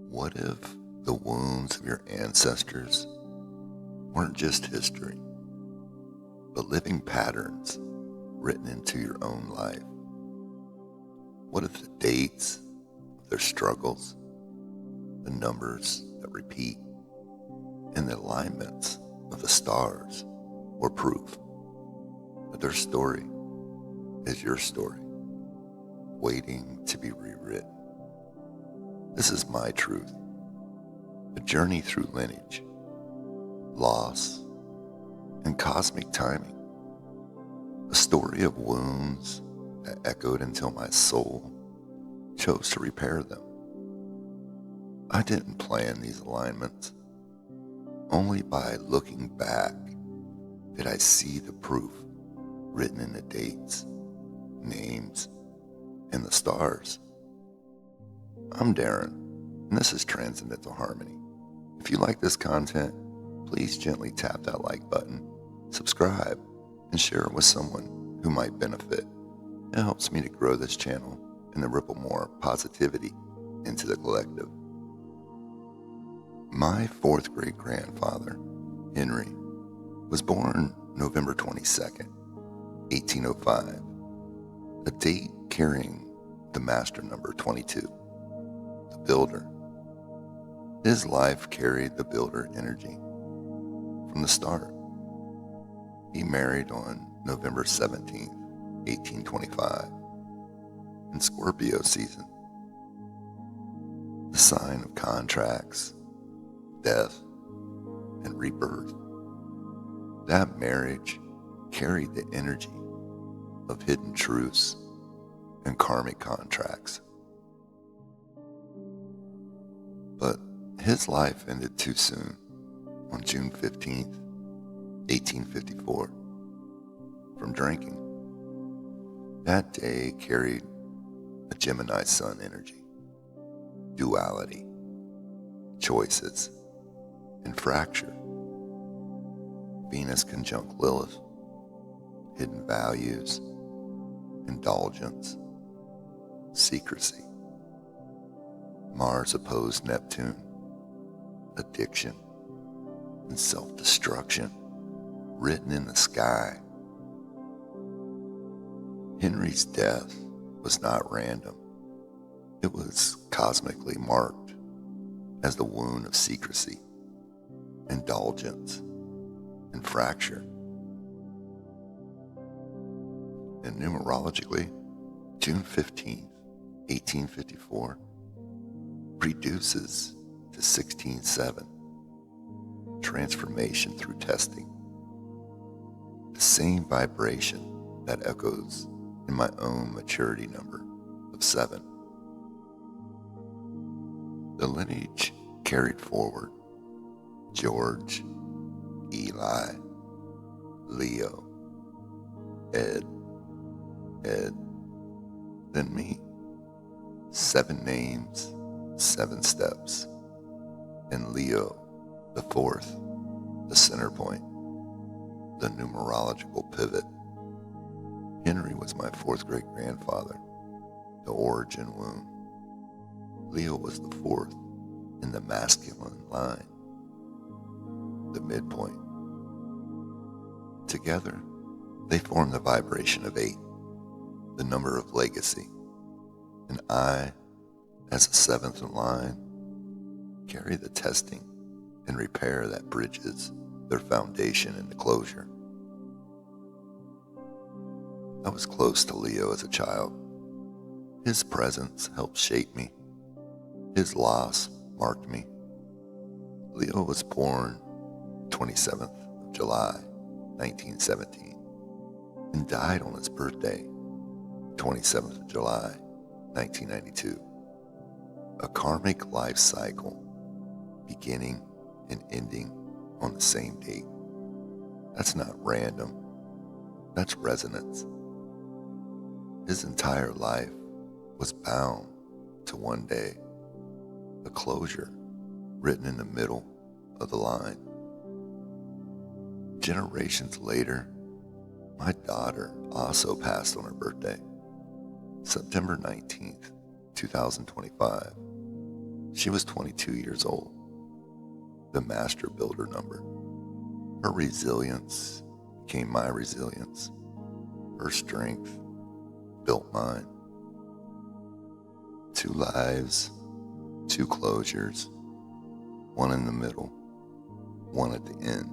What if the wounds of your ancestors weren't just history, but living patterns written into your own life? What if the dates of their struggles, the numbers that repeat, and the alignments of the stars were proof that their story is your story, waiting to be rewritten? This is my truth, a journey through lineage, loss, and cosmic timing, a story of wounds that echoed until my soul chose to repair them. I didn't plan these alignments. Only by looking back did I see the proof written in the dates, names, and the stars. I'm Darren, and this is Transcendental Harmony. If you like this content, please gently tap that like button, subscribe, and share it with someone who might benefit. It helps me to grow this channel and to ripple more positivity into the collective. My fourth great grandfather, Henry, was born November 22nd, 1805, a date carrying the master number 22, the builder. His life carried the builder energy from the start. He married on November 17th, 1825, in Scorpio season, the sign of contracts, death, and rebirth. That marriage carried the energy of hidden truths and karmic contracts. But his life ended too soon on June 15th, 1854, from drinking. That day carried a Gemini sun energy, duality, choices, and fracture. Venus conjunct Lilith, hidden values, indulgence, secrecy. Mars opposed Neptune, addiction, and self-destruction written in the sky. Henry's death was not random. It was cosmically marked as the wound of secrecy, indulgence, and fracture. And numerologically, June 15th, 1854, reduces to 16-7, transformation through testing. The same vibration that echoes in my own maturity number of 7. The lineage carried forward: George, Eli, Leo, Ed, then me. 7 names, 7 steps, and Leo, the 4th, the center point, the numerological pivot. Henry was my 4th great grandfather, the origin wound. Leo was the 4th in the masculine line, the midpoint. Together, they form the vibration of 8, the number of legacy. And I, as a 7th in line, carry the testing and repair that bridges their foundation into closure. I was close to Leo as a child. His presence helped shape me. His loss marked me. Leo was born 27th of July, 1917, and died on his birthday, 27th of July, 1992. A karmic life cycle, beginning and ending on the same date. That's not random. That's resonance. His entire life was bound to one day, a closure written in the middle of the line. Generations later, my daughter also passed on her birthday, September 19th, 2025. She was 22 years old, the master builder number. Her resilience became my resilience. Her strength built mine. 2 lives, 2 closures, one in the middle, one at the end.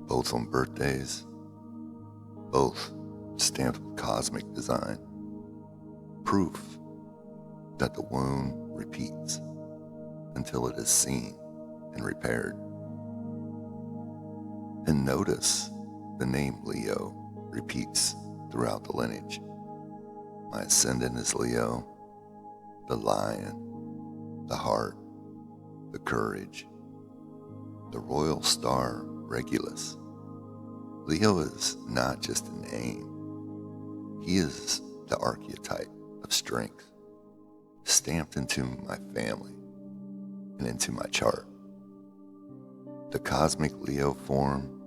Both on birthdays, both stamped with cosmic design. Proof that the wound repeats until it is seen and repaired. And notice the name Leo repeats throughout the lineage. My ascendant is Leo, the lion, the heart, the courage, the royal star Regulus. Leo is not just a name. He is the archetype of strength, stamped into my family and into my chart. The cosmic Leo form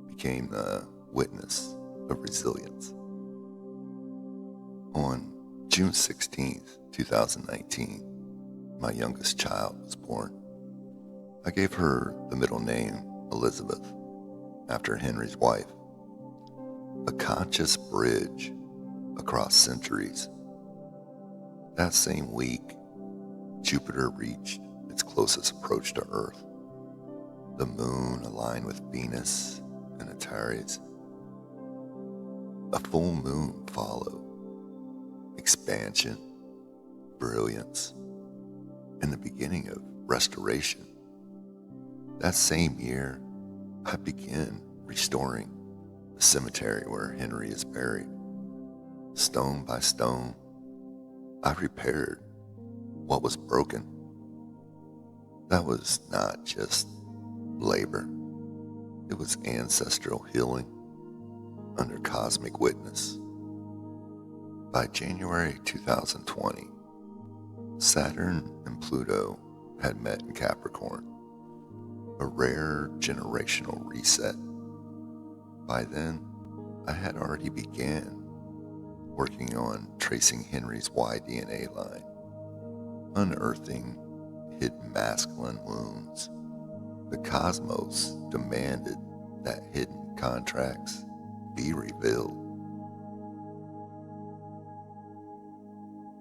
became the witness of resilience. On June 16th, 2019, my youngest child was born. I gave her the middle name Elizabeth, after Henry's wife. A conscious bridge across centuries. That same week, Jupiter reached its closest approach to Earth. The moon aligned with Venus and Antares. A full moon followed. Expansion, brilliance, and the beginning of restoration. That same year, I began restoring the cemetery where Henry is buried. Stone by stone, I repaired what was broken. That was not just labor. It was ancestral healing under cosmic witness. By January 2020, Saturn and Pluto had met in Capricorn, a rare generational reset. By then, I had already began working on tracing Henry's Y DNA line, unearthing hidden masculine wounds. The cosmos demanded that hidden contracts be revealed.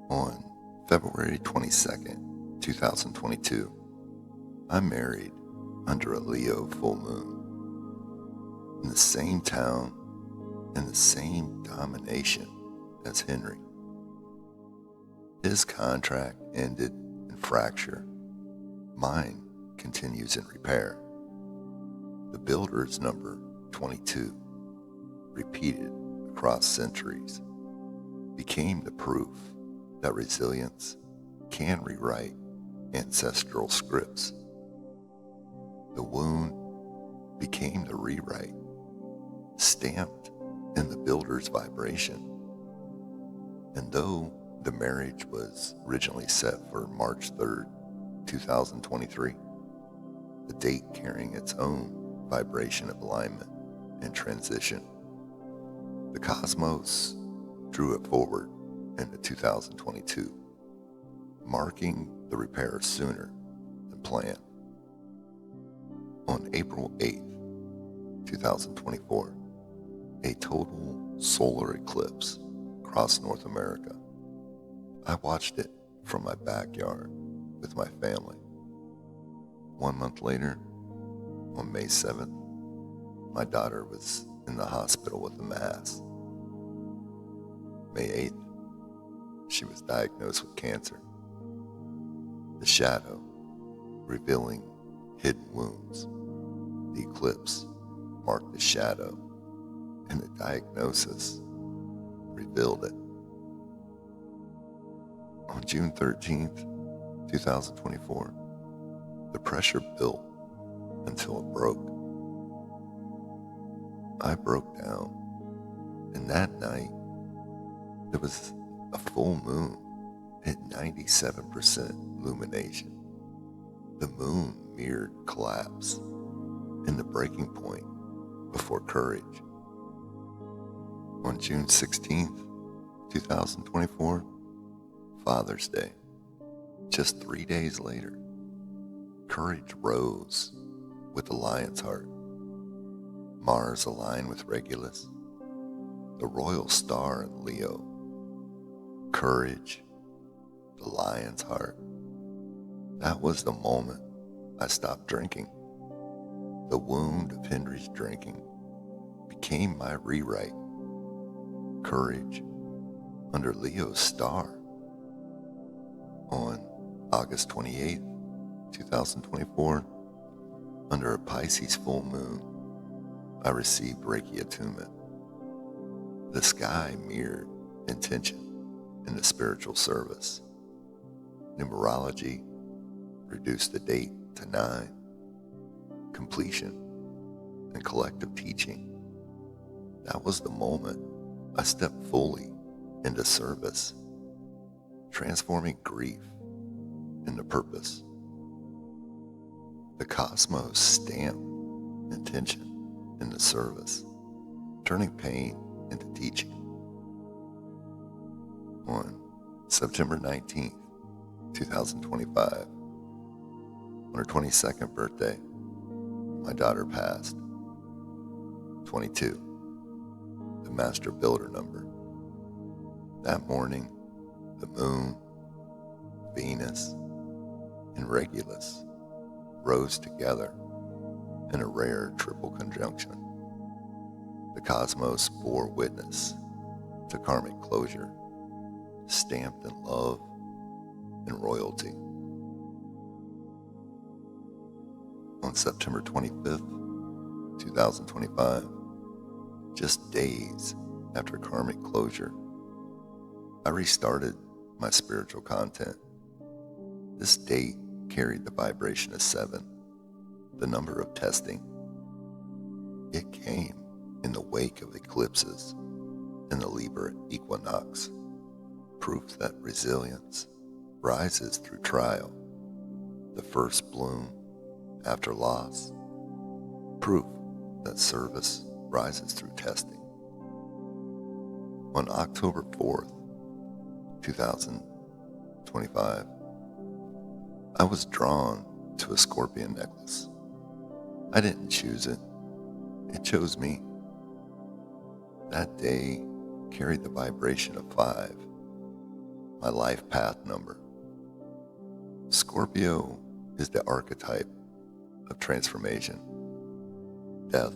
On February 22nd, 2022, I married under a Leo full moon, in the same town and the same domination as Henry. His contract ended in fracture. Mine continues in repair. The builder's number 22, repeated across centuries, became the proof that resilience can rewrite ancestral scripts. The wound became the rewrite, stamped in the builder's vibration. And though the marriage was originally set for March 3rd, 2023, the date carrying its own vibration of alignment and transition, the cosmos drew it forward into 2022, marking the repair sooner than planned. On April 8th, 2024, a total solar eclipse crossed North America. I watched it from my backyard with my family. 1 month later, on May 7th, my daughter was in the hospital with a mass. May 8th, she was diagnosed with cancer. The shadow, revealing hidden wounds. The eclipse marked the shadow, and the diagnosis revealed it. On June 13th, 2024, the pressure built until it broke. I broke down, and that night, there was a full moon at 97% illumination. The moon mirrored collapse and the breaking point before courage. On June 16th, 2024, Father's Day, Just 3 days later, courage rose with the lion's heart. Mars aligned with Regulus, the royal star in Leo. Courage, the lion's heart. That was the moment I stopped drinking. The wound of Henry's drinking became my rewrite. Courage under Leo's star. On August 28th, 2024, under a Pisces full moon, I received Reiki attunement. The sky mirrored intention in the spiritual service. Numerology reduced the date to 9. Completion and collective teaching. That was the moment I stepped fully into service, transforming grief into purpose. The cosmos stamped intention into service, turning pain into teaching. On September 19th, 2025, on her 22nd birthday, my daughter passed. 22, the master builder number. That morning, the moon, Venus, and Regulus rose together in a rare triple conjunction. The cosmos bore witness to karmic closure, stamped in love and royalty. On September 25th, 2025, just days after karmic closure, I restarted my spiritual content. This date carried the vibration of 7, the number of testing. It came in the wake of eclipses and the Libra equinox, proof that resilience rises through trial, the first bloom after loss, proof that service rises through testing. On October 4th, 2025, I was drawn to a scorpion necklace. I didn't choose it. It chose me. That day carried the vibration of 5, my life path number. Scorpio is the archetype of transformation, death,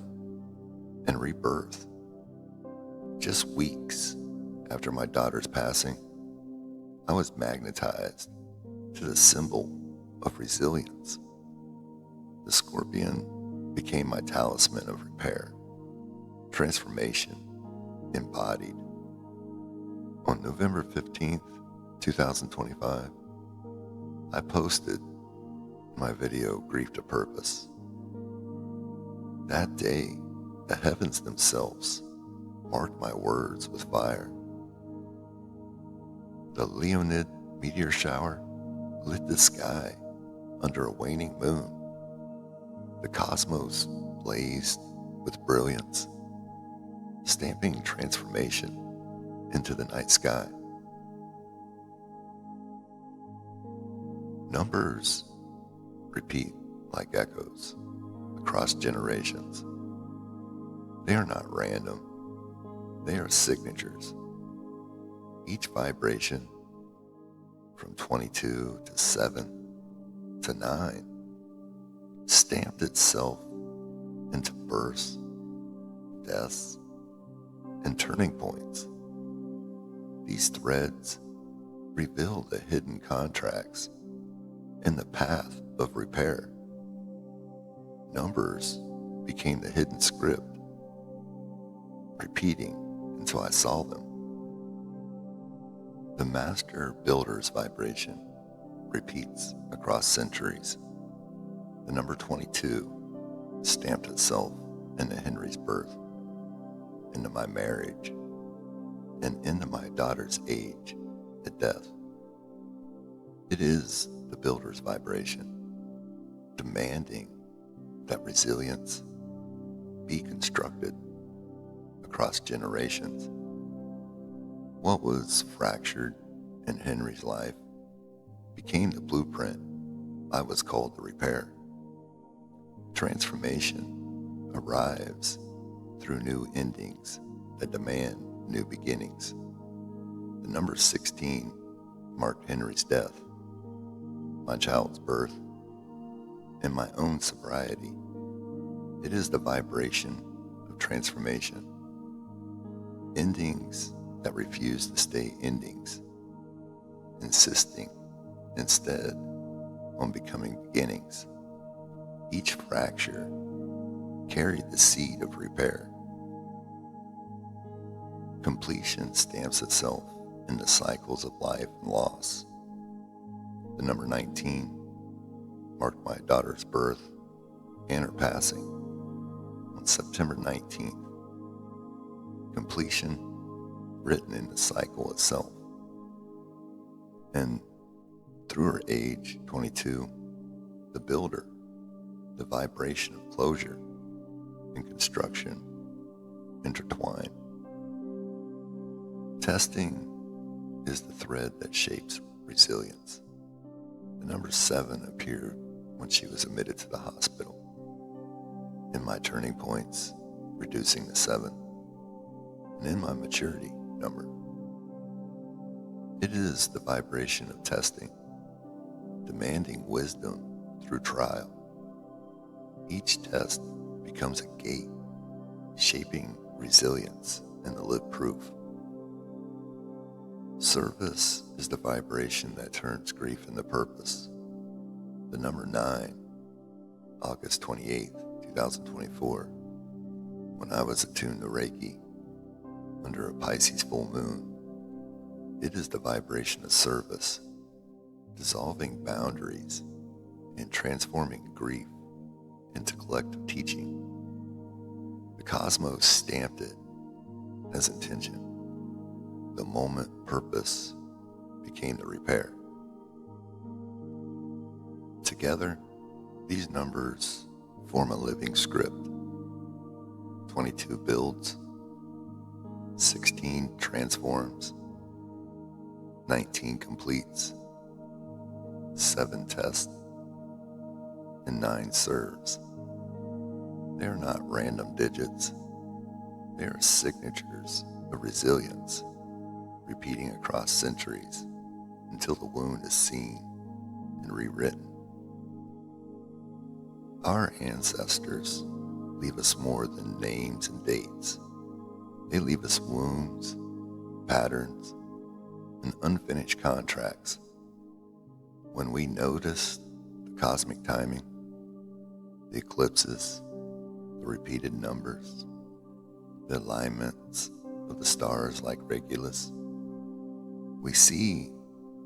and rebirth. Just weeks after my daughter's passing, I was magnetized to the symbol of resilience. The scorpion became my talisman of repair, transformation embodied. On November 15th, 2025, I posted my video, Grief to Purpose. That day, the heavens themselves marked my words with fire. The Leonid meteor shower lit the sky under a waning moon. The cosmos blazed with brilliance, stamping transformation into the night sky. Numbers repeat like echoes across generations. They are not random. They are signatures. Each vibration, from 22 to 7 to 9, stamped itself into births, deaths, and turning points. These threads reveal the hidden contracts and the path of repair. Numbers became the hidden script, repeating until I saw them. The master builder's vibration repeats across centuries. The number 22 stamped itself into Henry's birth, into my marriage, and into my daughter's age at death. It is the builder's vibration, demanding that resilience be constructed across generations. What was fractured in Henry's life became the blueprint I was called to repair. Transformation arrives through new endings that demand new beginnings. The number 16 marked Henry's death, my child's birth, and my own sobriety. It is the vibration of transformation. Endings that refuse to stay endings, insisting instead on becoming beginnings. Each fracture carried the seed of repair. Completion stamps itself in the cycles of life and loss. The number 19 marked my daughter's birth and her passing on September 19th. Completion written in the cycle itself. And through her age, 22, the builder, the vibration of closure and construction intertwine. Testing is the thread that shapes resilience. The number 7 appeared when she was admitted to the hospital. In my turning points, reducing the 7, and in my maturity number. It is the vibration of testing, demanding wisdom through trial. Each test becomes a gate, shaping resilience and the lived proof. Service is the vibration that turns grief into purpose. The number 9, August 28th, 2024, when I was attuned to Reiki under a Pisces full moon. It is the vibration of service, dissolving boundaries and transforming grief into collective teaching. The cosmos stamped it as intention. The moment purpose became the repair. Together, these numbers form a living script. 22 builds, 16 transforms, 19 completes, 7 tests, and 9 serves. They are not random digits. They are signatures of resilience, repeating across centuries until the wound is seen and rewritten. Our ancestors leave us more than names and dates. They leave us wounds, patterns, and unfinished contracts. When we notice the cosmic timing, the eclipses, the repeated numbers, the alignments of the stars like Regulus, we see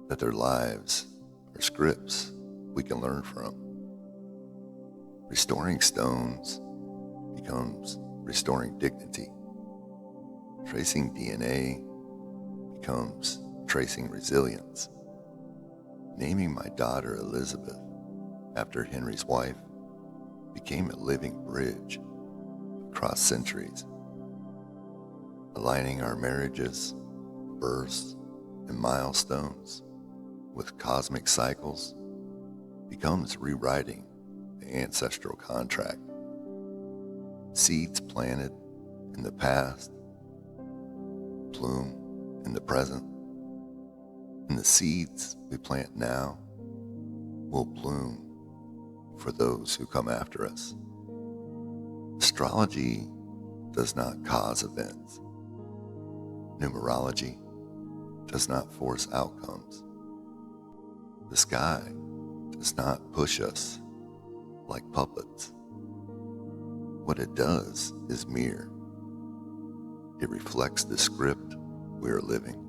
that their lives are scripts we can learn from. Restoring stones becomes restoring dignity. Tracing DNA becomes tracing resilience. Naming my daughter Elizabeth after Henry's wife became a living bridge across centuries. Aligning our marriages, births, and milestones with cosmic cycles becomes rewriting the ancestral contract. Seeds planted in the past bloom in the present, and the seeds we plant now will bloom for those who come after us. Astrology does not cause events. Numerology does not force outcomes. The sky does not push us like puppets. What it does is mirror. It reflects the script we are living.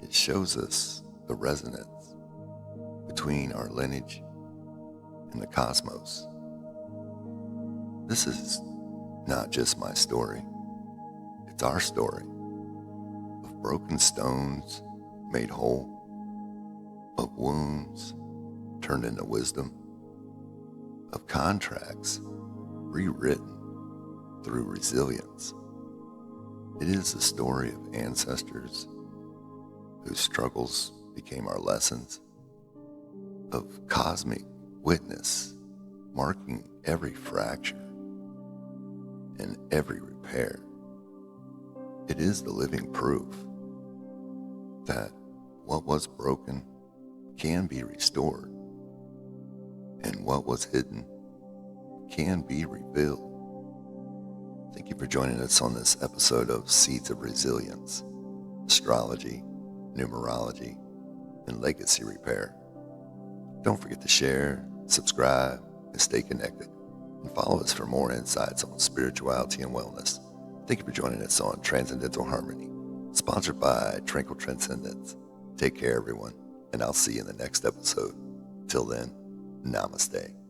It shows us the resonance between our lineage and the cosmos. This is not just my story. It's our story of broken stones made whole, of wounds turned into wisdom, of contracts rewritten through resilience. It is the story of ancestors whose struggles became our lessons, of cosmic witness marking every fracture and every repair. It is the living proof that what was broken can be restored, and what was hidden can be revealed. Thank you for joining us on this episode of Seeds of Resilience, Astrology, Numerology, and Legacy Repair. Don't forget to share, subscribe, and stay connected. And follow us for more insights on spirituality and wellness. Thank you for joining us on Transcendental Harmony, sponsored by Tranquil Transcendence. Take care, everyone, and I'll see you in the next episode. Till then, namaste.